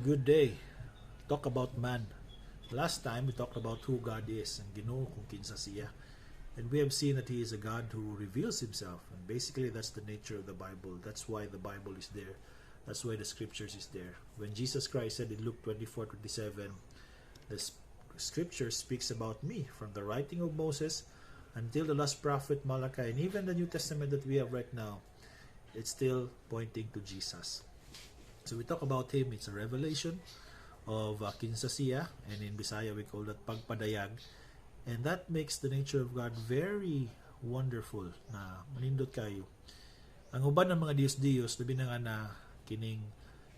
Good day. Talk about man. Last time we talked about who God is and Ginoo kung kinsa siya. And we have seen that He is a God who reveals Himself. And basically that's the nature of the Bible. That's why the Bible is there. That's why the scriptures is there. When Jesus Christ said in Luke 24:27, the scripture speaks about me from the writing of Moses until the last prophet Malachi, and even the New Testament that we have right now, it's still pointing to Jesus. So we talk about Him. It's a revelation of kinsa siya, and in Bisaya we call that pagpadayag, and that makes the nature of God very wonderful na manindot kayo. Ang uban ng mga Dios-Dios labi na nga na kining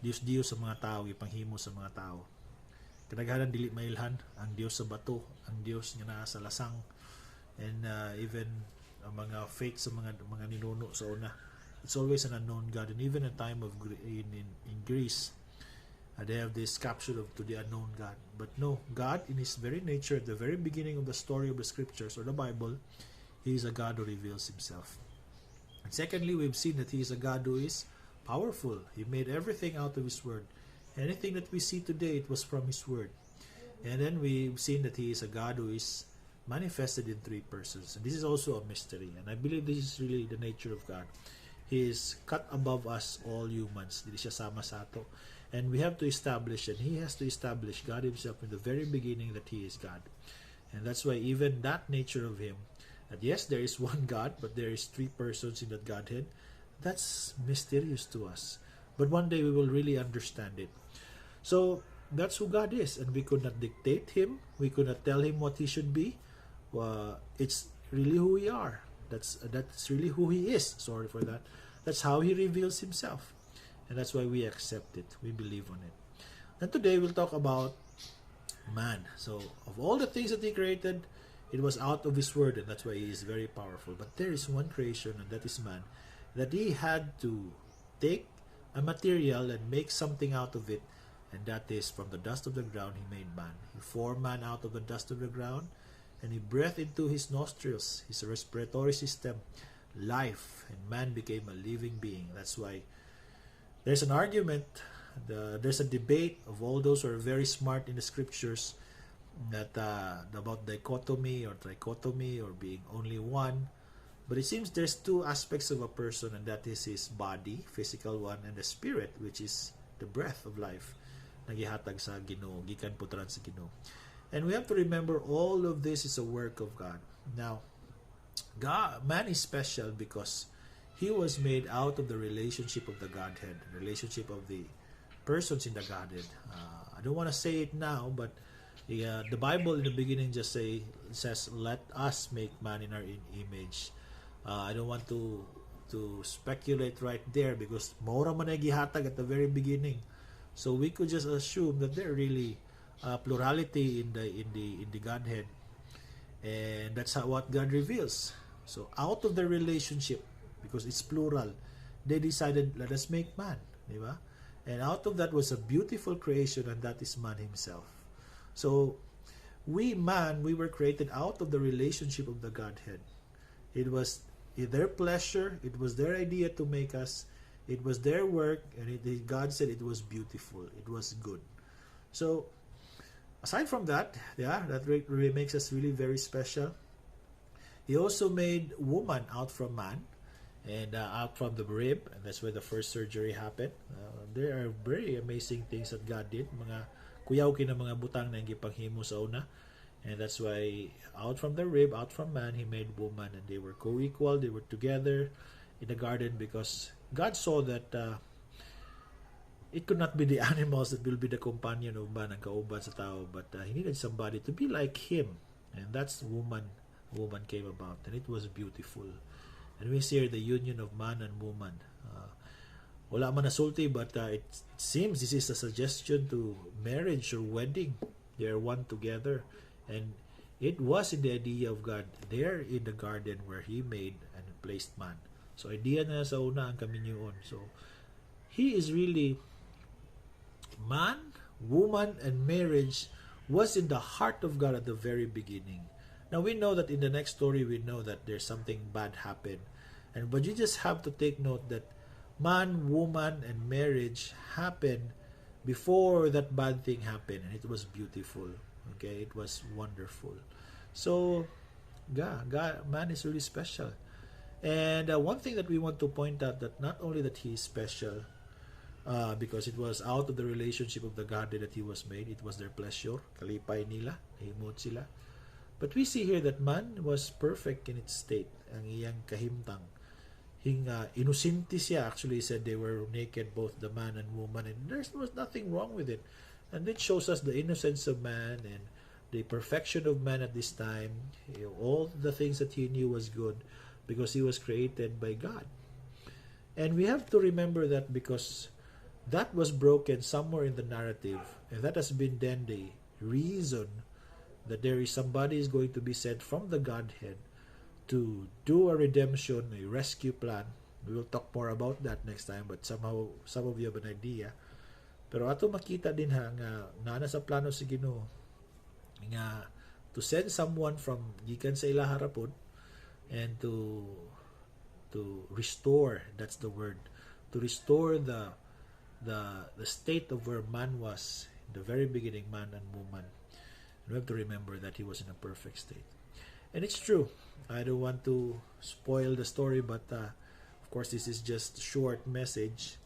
Dios-Dios sa mga tao ipanghimo sa mga tao. Kadaghanan dili mailhan ang Dios sa bato, ang Dios nga naa sa lasang, and even ang mga fake sa mga ninuno sa una. It's always an unknown God, and even in time of in Greece, they have this capture of to the unknown God. But no, God in His very nature, at the very beginning of the story of the scriptures or the Bible, He is a God who reveals Himself. And secondly, we've seen that He is a God who is powerful. He made everything out of His Word. Anything that we see today, it was from His Word. And then we've seen that He is a God who is manifested in three persons. And this is also a mystery. And I believe this is really the nature of God. He is cut above us all humans. Dili siya sama sa ato. And we have to establish, and He has to establish God Himself in the very beginning that He is God. And that's why even that nature of Him, that yes, there is one God, but there is three persons in that Godhead, that's mysterious to us. But one day we will really understand it. So that's who God is, and we could not dictate Him. We could not tell Him what He should be. It's really who we are. That's really who He is. Sorry for that. That's how He reveals Himself. And that's why we accept it. We believe on it. And today we'll talk about man. So of all the things that He created, it was out of His Word, and that's why He is very powerful. But there is one creation, and that is man, that He had to take a material and make something out of it, and that is from the dust of the ground He made man. He formed man out of the dust of the ground, and He breathed into his nostrils, his respiratory system, life, and man became a living being. That's why there's an argument, there's a debate of all those who are very smart in the scriptures that about dichotomy or trichotomy or being only one. But it seems there's two aspects of a person, and that is his body, physical one, and the spirit, which is the breath of life nagihatag sa Ginoo, gikan putran sa Ginoo. And we have to remember all of this is a work of God. Now, man is special because he was made out of the relationship of the Godhead, the relationship of the persons in the Godhead. I don't want to say it now, but the Bible in the beginning just says, "Let us make man in our image." I don't want to speculate right there because maura man ay gihatag at the very beginning. So we could just assume that there really plurality in the Godhead, and that's what God reveals. So out of the relationship, because it's plural, they decided, let us make man, di ba? And out of that was a beautiful creation, and that is man himself. So we were created out of the relationship of the Godhead. It was their pleasure, it was their idea to make us, it was their work, and God said it was beautiful, it was good. So aside from that, that really makes us really very special. He also made woman out from man, and out from the rib, and that's where the first surgery happened. There are very amazing things that God did. Mga kuyaw kina mga butang na gipanghimo sa una, and that's why out from the rib, out from man, He made woman, and they were co-equal. They were together in the garden because God saw that it could not be the animals that will be the companion of man, ang kauban sa tao, but He needed somebody to be like Him, and that's woman. Woman came about, and it was beautiful. And we see here the union of man and woman. Wala man nasulti, but it seems this is a suggestion to marriage or wedding. They are one together, and it was in the idea of God there in the garden where He made and placed man. So idea na sa una ang kaminyoon. So He is really man, woman, and marriage was in the heart of God at the very beginning. Now we know that in the next story, we know that there's something bad happened. But you just have to take note that man, woman, and marriage happened before that bad thing happened, and it was beautiful. Okay, it was wonderful. So, man is really special. And one thing that we want to point out, that not only that he is special, because it was out of the relationship of the Godhead that he was made, it was their pleasure, kalipay nila, himot sila. But we see here that man was perfect in its state, ang iyang kahimtang. Inusinti siya, actually said they were naked, both the man and woman, and there was nothing wrong with it. And it shows us the innocence of man and the perfection of man at this time. All the things that he knew was good because he was created by God. And we have to remember that, because that was broken somewhere in the narrative, and that has been then the reason that there is somebody is going to be sent from the Godhead to do a redemption, a rescue plan. We will talk more about that next time, but somehow some of you have an idea. Pero ato makita din nga nana sa plano si Ginoo nga to send someone from gikan sa ila harapon, and to restore, that's the word, to restore the state of where man was in the very beginning, man and woman. And we have to remember that he was in a perfect state. And it's true. I don't want to spoil the story, but of course this is just a short message.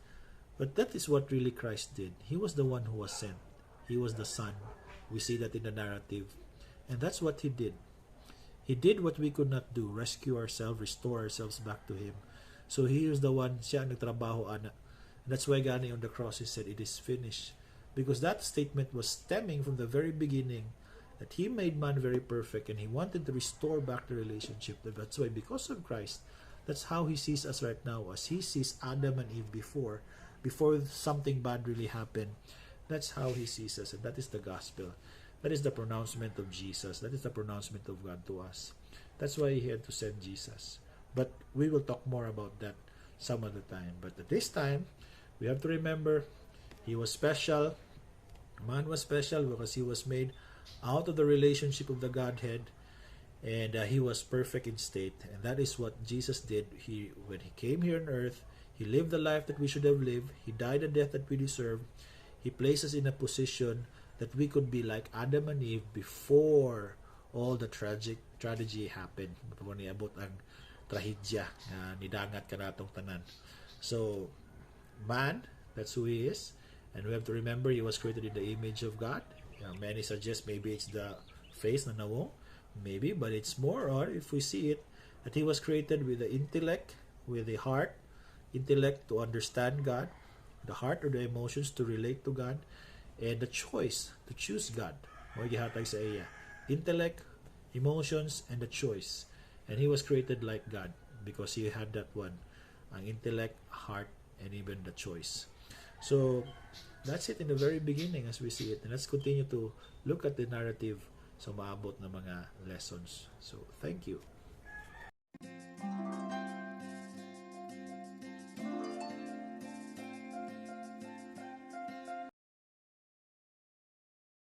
But that is what really Christ did. He was the one who was sent. He was the Son. We see that in the narrative. And that's what he did. He did what we could not do, rescue ourselves, restore ourselves back to him. So he is the one, siya ang nagtrabaho, ana. And that's why gani on the cross he said, it is finished. Because that statement was stemming from the very beginning, that he made man very perfect and he wanted to restore back the relationship. That's why, because of Christ, that's how he sees us right now, as he sees Adam and Eve before something bad really happened. That's how he sees us, and that is the gospel. That is the pronouncement of Jesus. That is the pronouncement of God to us. That's why he had to send Jesus. But we will talk more about that some other time. But at this time, we have to remember he was special. Man was special because he was made out of the relationship of the Godhead, and he was perfect in state. And that is what Jesus did. When he came here on earth, he lived the life that we should have lived. He died the death that we deserve. He placed us in a position that we could be like Adam and Eve before all the tragedy happened. Before niabot ang trahedya na nidangat ka natong tanan. So, man, that's who he is. And we have to remember he was created in the image of God. Many suggest maybe it's the face na nawong. Maybe, but it's more, or if we see it, that he was created with the intellect, with the heart, intellect to understand God, the heart or the emotions to relate to God, and the choice to choose God. O gihatag sa iya. Intellect, emotions, and the choice. And he was created like God because he had that one. Ang intellect, heart, and even the choice. So, that's it in the very beginning as we see it. And let's continue to look at the narrative sa maabot na mga lessons. So, thank you.